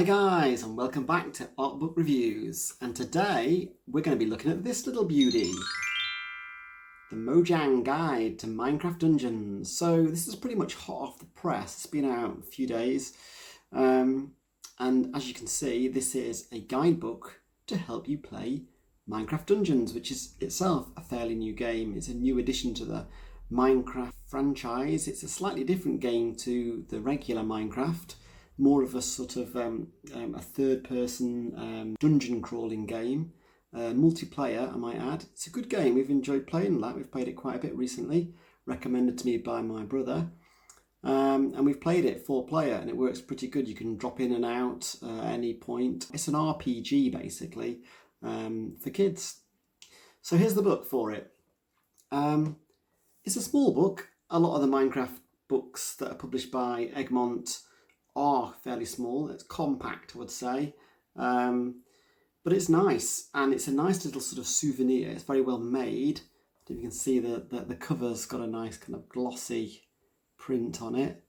Hi guys, and welcome back to Art Book Reviews. And today we're going to be looking at this little beauty, the Mojang Guide to Minecraft Dungeons. So this is pretty much hot off the press. It's been out a few days. And as you can see, this is a guidebook to help you play Minecraft Dungeons, which is itself a fairly new game. It's a new addition to the Minecraft franchise. It's a slightly different game to the regular Minecraft. More of a sort of a third-person dungeon crawling game. Multiplayer, I might add. It's a good game. We've enjoyed playing that. We've played it quite a bit recently. Recommended to me by my brother. And we've played it 4-player and it works pretty good. You can drop in and out at any point. It's an RPG basically for kids. So here's the book for it. It's a small book. A lot of the Minecraft books that are published by Egmont are fairly small. It's compact, I would say, but it's nice, and it's a nice little sort of souvenir. It's very well made. If you can see the cover's got a nice kind of glossy print on it,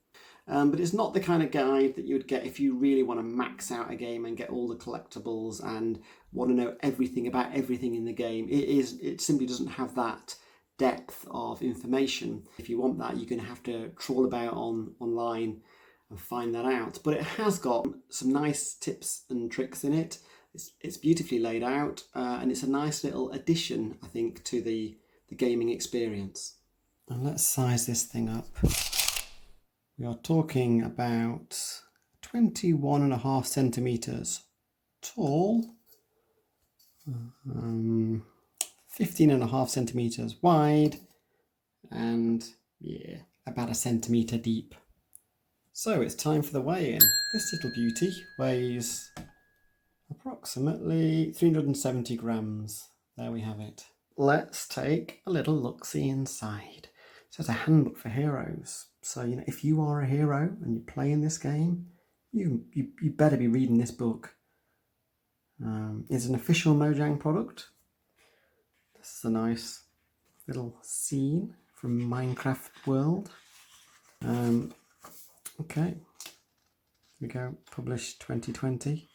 but it's not the kind of guide that you would get if you really want to max out a game and get all the collectibles and want to know everything about everything in the game. It simply doesn't have that depth of information. If you want that, you're going to have to trawl about online and find that out. But it has got some nice tips and tricks in it. It's beautifully laid out, and it's a nice little addition, I think, to the gaming experience. And let's size this thing up. We are talking about 21.5 centimeters tall, 15.5 centimeters wide, and yeah, about a centimeter deep. So it's time for the weigh-in. This little beauty weighs approximately 370 grams. There we have it. Let's take a little look-see inside. So it's a handbook for heroes. So, you know, if you are a hero and you're playing this game, you better be reading this book. It's an official Mojang product. This is a nice little scene from Minecraft World. Okay, here we go, published 2020.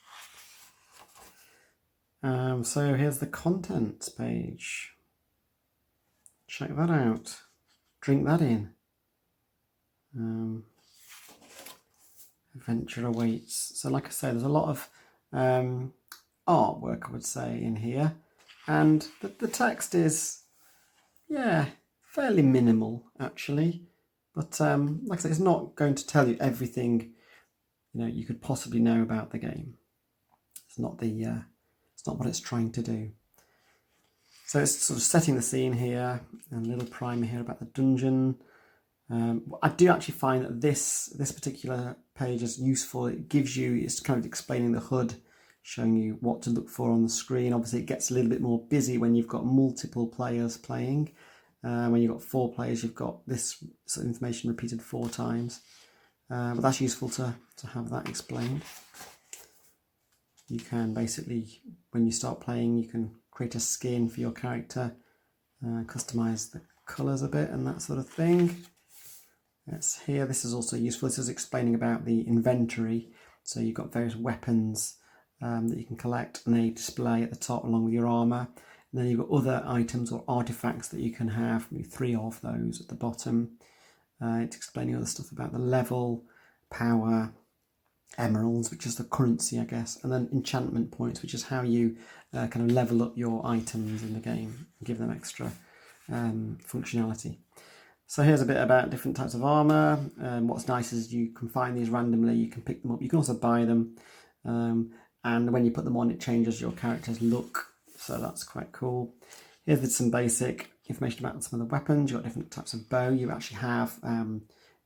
So here's the contents page. Check that out. Drink that in. Adventure awaits. So like I say, there's a lot of artwork, I would say, in here. And the text is, yeah, fairly minimal, actually. But like I said, it's not going to tell you everything you could possibly know about the game. It's not it's not what it's trying to do. So it's sort of setting the scene here, and a little primer here about the dungeon. I do actually find that this particular page is useful. It's kind of explaining the HUD, showing you what to look for on the screen. Obviously, it gets a little bit more busy when you've got multiple players playing. When you've got 4 players, you've got this sort of information repeated 4 times. But that's useful to have that explained. You can basically, when you start playing, you can create a skin for your character, customize the colours a bit and that sort of thing. It's here. This is also useful. This is explaining about the inventory. So you've got various weapons that you can collect, and they display at the top along with your armour. And then you've got other items or artifacts that you can have, maybe 3 of those at the bottom. It's explaining other stuff about the level, power, emeralds, which is the currency, I guess, and then enchantment points, which is how you kind of level up your items in the game and give them extra functionality. So here's a bit about different types of armour. What's nice is you can find these randomly, you can pick them up, you can also buy them, and when you put them on, it changes your character's look. So that's quite cool. Here's some basic information about some of the weapons. You've got different types of bow. You actually have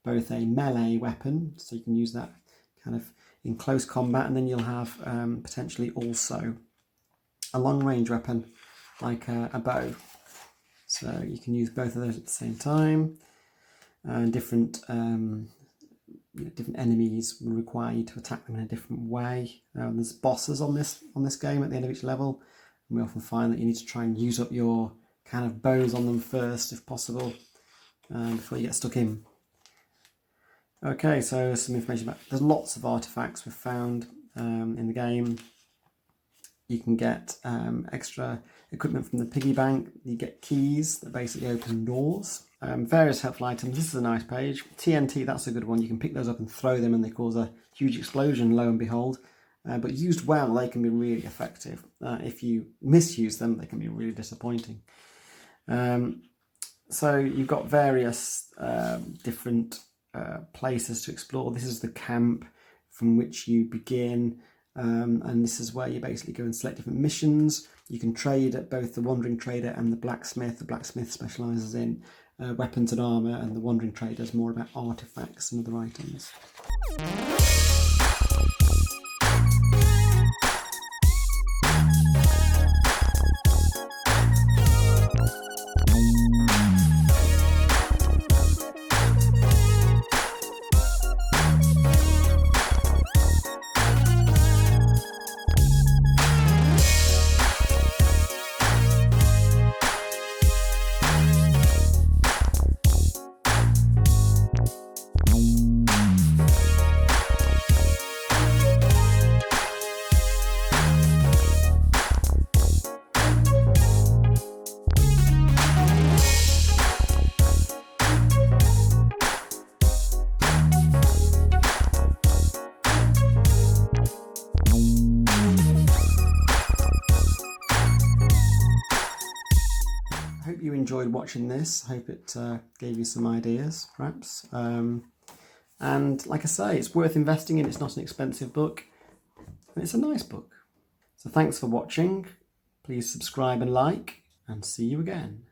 both a melee weapon, so you can use that kind of in close combat, and then you'll have potentially also a long range weapon like a bow. So you can use both of those at the same time. And different enemies will require you to attack them in a different way. There's bosses on this game at the end of each level. We often find that you need to try and use up your kind of bows on them first, if possible, before you get stuck in. Okay, so some information about, there's lots of artifacts we've found. in the game. You can get extra equipment from the piggy bank. You get keys that basically open doors. Various helpful items. This is a nice page. TNT, that's a good one. You can pick those up and throw them and they cause a huge explosion, lo and behold. But used well, they can be really effective. If you misuse them, they can be really disappointing. So you've got various different places to explore. This is the camp from which you begin. And this is where you basically go and select different missions. You can trade at both the Wandering Trader and the Blacksmith. The Blacksmith specialises in weapons and armour, and the Wandering Trader is more about artefacts and other items. I hope you enjoyed watching this. I hope it gave you some ideas, perhaps. And like I say, it's worth investing in. It's not an expensive book, and it's a nice book. So thanks for watching. Please subscribe and like, and see you again.